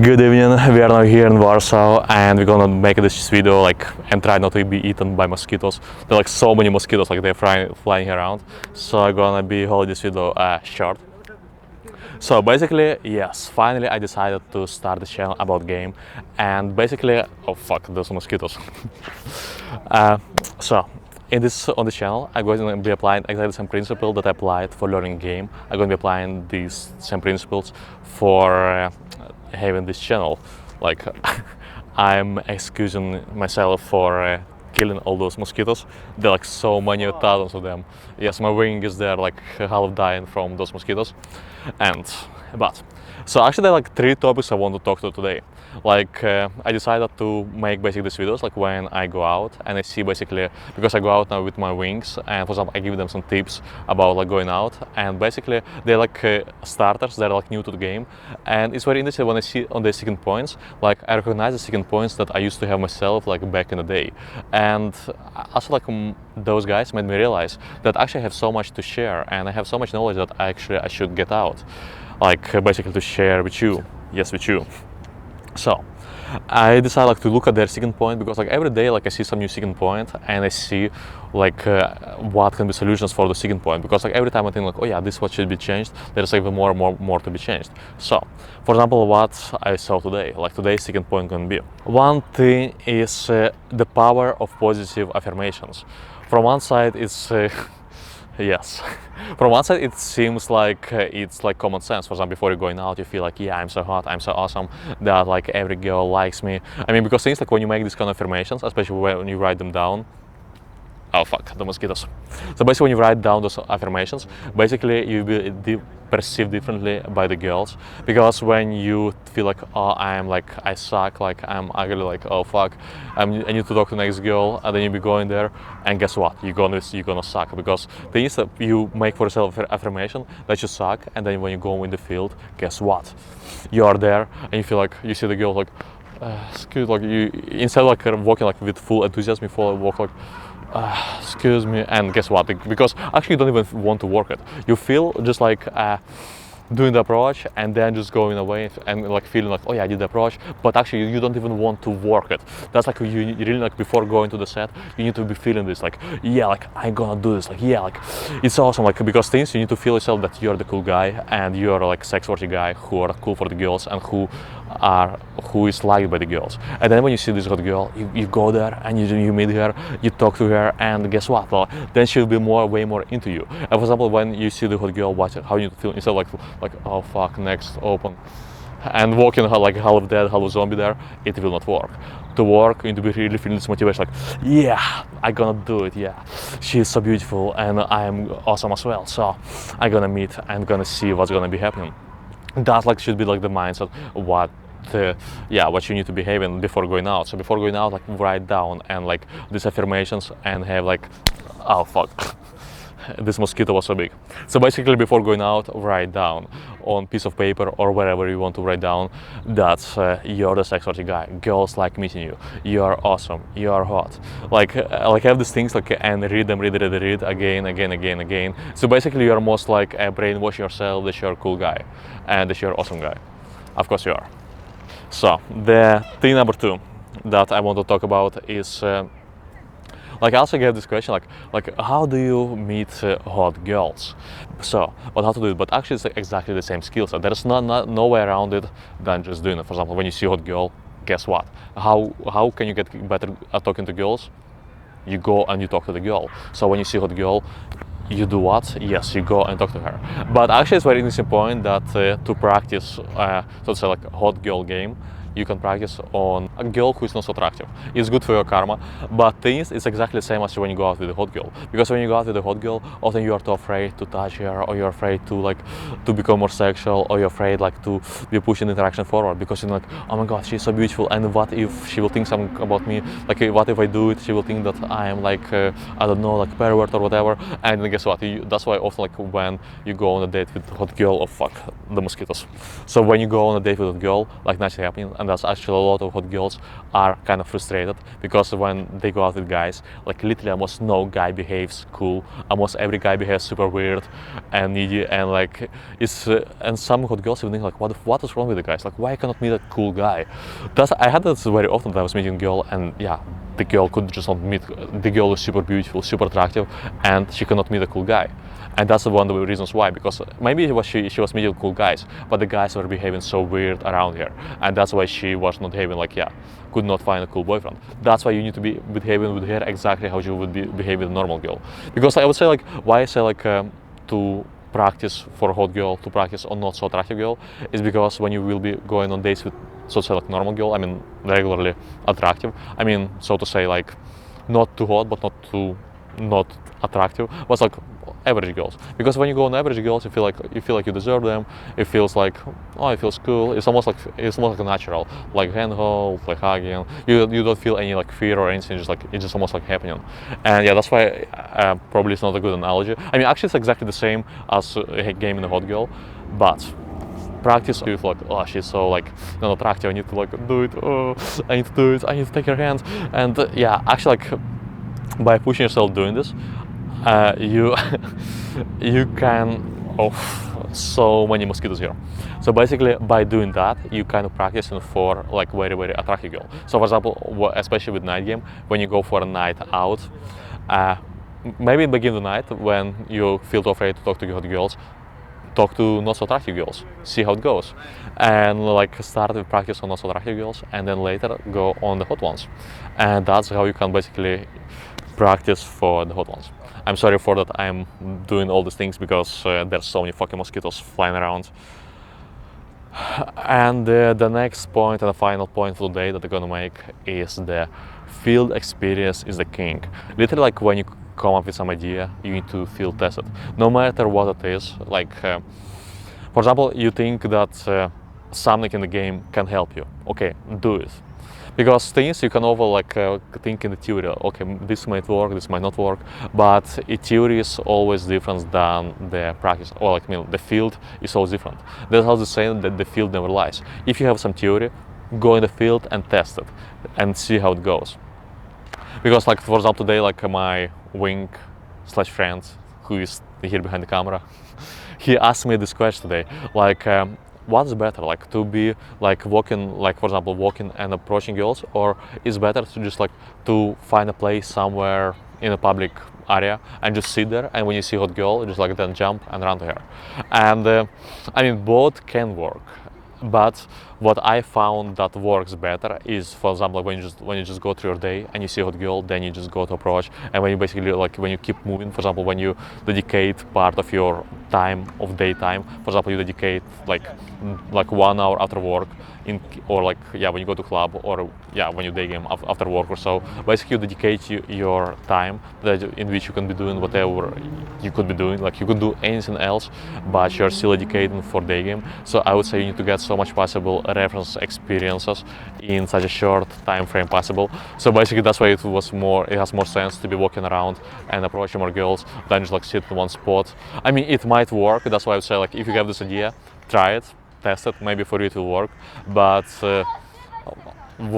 Good evening, we are now here in Warsaw and we're gonna make this video and try not to be eaten by mosquitoes. There are so many mosquitoes, they're flying around. So I'm gonna be holding this video short. So basically, yes, finally I decided to start the channel about game, and basically, oh fuck, those mosquitoes. So on the channel, I'm going to be applying exactly the same principle that I applied for learning game. I'm going to be applying these same principles for having this channel. I'm excusing myself for killing all those mosquitoes. There are so many thousands of them. Yes, my wing is there half dying from those mosquitoes. So actually there are three topics I want to talk to today. I decided to make basically these videos when I go out and I see basically, because I go out now with my wings, and for example I give them some tips about going out, and basically they're starters, they're new to the game, and it's very interesting when I see on the second points, I recognize the second points that I used to have myself back in the day. And also those guys made me realize that actually I have so much to share and I have so much knowledge that I should get out, basically to share with you. Yes, with you. So I decided to look at their second point, because every day I see some new second point and I see what can be solutions for the second point, because every time I think oh yeah, this what should be changed, there's even more to be changed. So for example, what I saw today, today's second point can be, one thing is the power of positive affirmations. From one side it's yes. From one side it seems it's common sense. For example, before you're going out you feel yeah, I'm so hot, I'm so awesome, that every girl likes me. I mean, because things when you make these kind of affirmations, especially when you write them down. Oh fuck, the mosquitoes. So basically when you write down those affirmations, basically you will be perceived differently by the girls, because when you feel oh I suck, I'm ugly, oh fuck, I need to talk to the next girl, and then you be going there and guess what, you're gonna suck, because the instant you make for yourself affirmation that you suck, and then when you go in the field, guess what, you are there and you feel you see the girl excuse, you instead of walking with full enthusiasm, you walk excuse me, and guess what, because actually you don't even want to work it, you feel just doing the approach and then just going away and feeling oh yeah, I did the approach, but actually you don't even want to work it. That's you really before going to the set, you need to be feeling this yeah, I'm gonna do this, yeah, it's awesome, because things you need to feel yourself that you're the cool guy and you're sex worthy guy who are cool for the girls and who is liked by the girls. And then when you see this hot girl, you go there and you meet her, you talk to her, and guess what, well, then she'll be way more into you. And for example, when you see the hot girl, how you feel, instead of oh fuck, next open, and walking half dead, half zombie there, it will not work. To work, you need to be really feeling this motivation, yeah, I'm gonna do it, yeah, she's so beautiful and I'm awesome as well, so I'm gonna meet, I'm gonna see what's gonna be happening. That should be the mindset, what you need to be having before going out. So before going out, write down and these affirmations and have oh fuck, this mosquito was so big. So basically before going out, write down on piece of paper or wherever you want to write down that you're the sex worthy guy, girls like meeting you, you are awesome, you are hot, have these things and read them, read again. So basically you're most brainwash yourself that you're a cool guy and that you're an awesome guy. Of course you are. So the thing number two that I want to talk about is I also get this question how do you meet hot girls? So, but how to do it? But actually it's exactly the same skill set. There's no way around it than just doing it. For example, when you see a hot girl, guess what? How can you get better at talking to girls? You go and you talk to the girl. So when you see a hot girl, you do what? Yes, you go and talk to her. But actually it's very interesting point that to practice, so to say hot girl game, you can practice on a girl who is not so attractive. It's good for your karma, but things it's exactly the same as when you go out with a hot girl. Because when you go out with a hot girl, often you are too afraid to touch her, or you're afraid to to become more sexual, or you're afraid to be pushing the interaction forward, because you're oh my god, she's so beautiful, and what if she will think something about me? What if I do it? She will think that I am I don't know, pervert or whatever. And then guess what? That's why often when you go on a date with a hot girl, oh fuck, the mosquitoes. So when you go on a date with a girl, naturally happening, and that's actually a lot of hot girls are kind of frustrated because when they go out with guys, like literally almost no guy behaves cool. Almost every guy behaves super weird and needy, and like it's and some hot girls even think like, what is wrong with the guys? Like, why I cannot meet a cool guy? I had this very often that I was meeting a girl, and yeah, the girl could just not meet. The girl is super beautiful, super attractive, and she cannot meet a cool guy. And that's one of the reasons why, because maybe she was meeting cool guys, but the guys were behaving so weird around her, and that's why she was not behaving like, yeah, could not find a cool boyfriend. That's why you need to be behaving with her exactly how you would behave with a normal girl. Because I would say like, why I say like to practice for a hot girl, to practice on not so attractive girl, is because when you will be going on dates with, so to say, like normal girl, I mean regularly attractive, I mean, so to say, like not too hot but not attractive, but like average girls. Because when you go on average girls, you feel like you deserve them. It feels like, oh, it feels cool. It's almost like a natural, like handhold, like hugging. You don't feel any like fear or anything. It's just almost like happening. And yeah, that's why probably it's not a good analogy. I mean, actually, it's exactly the same as a game in a hot girl, but practice, you feel like, oh, she's so like not attractive. I need to like do it. Oh, I need to do it. I need to take her hand. And yeah, actually, like by pushing yourself doing this, you can so many mosquitoes here. So basically, by doing that, you kind of practicing for like very, very attractive girl. So for example, especially with night game, when you go for a night out, maybe begin the night when you feel too afraid to talk to hot girls, talk to not so attractive girls, see how it goes, and like start with practice on not so attractive girls, and then later go on the hot ones. And that's how you can basically practice for the hot ones. I'm sorry for that I'm doing all these things because there's so many fucking mosquitoes flying around. And the next point and the final point for the day that I'm gonna make is the field experience is the king. Literally, like when you come up with some idea, you need to field test it, no matter what it is. Like for example, you think that something in the game can help you, okay, do it. Because things you can over like think in the theory, okay, this might work, this might not work, but a theory is always different than the practice, or like, I mean, the field is always different. That's how the saying that the field never lies. If you have some theory, go in the field and test it and see how it goes. Because like, for example, today, like my wing / friend who is here behind the camera, he asked me this question today, like, what's better, like to be like walking, like for example walking and approaching girls, or is better to just like to find a place somewhere in a public area and just sit there, and when you see a hot girl, just like then jump and run to her? And I mean, both can work, but what I found that works better is, for example, when you just go through your day and you see a hot girl, then you just go to approach, and when you basically like when you keep moving, for example, when you dedicate part of your time of daytime, for example, you dedicate like 1 hour after work or like, yeah, when you go to club, or yeah, when you day game after work or so, basically you dedicate your time in which you can be doing whatever you could be doing, like you could do anything else, but you're still dedicating for day game. So I would say you need to get so much possible reference experiences in such a short time frame possible. So basically that's why it has more sense to be walking around and approaching more girls than just like sit in one spot. I mean, it might work. That's why I would say, like, if you have this idea, try it, test it, maybe for you it will work, but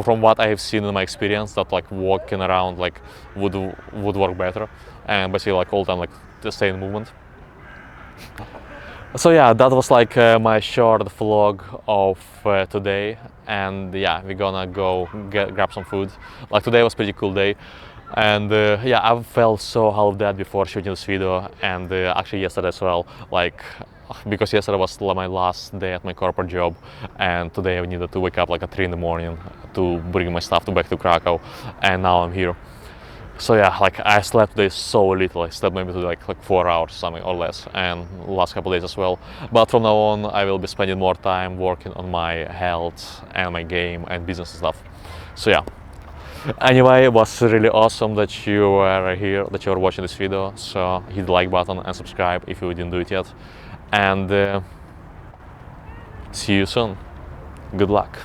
from what I have seen in my experience, that like walking around like would work better, and basically like all the time like to stay in movement. So yeah, that was like my short vlog of today, and yeah, we're gonna go grab some food. Like today was a pretty cool day, and yeah, I felt so half dead before shooting this video, and actually yesterday as well, like because yesterday was my last day at my corporate job, and today I needed to wake up like at 3 in the morning to bring my stuff back to Krakow, and now I'm here. So yeah, like I slept today so little. I slept maybe like 4 hours something or less, and last couple of days as well. But from now on I will be spending more time working on my health and my game and business and stuff. So yeah. Anyway, it was really awesome that you were here, that you were watching this video. So hit the like button and subscribe if you didn't do it yet. And see you soon. Good luck.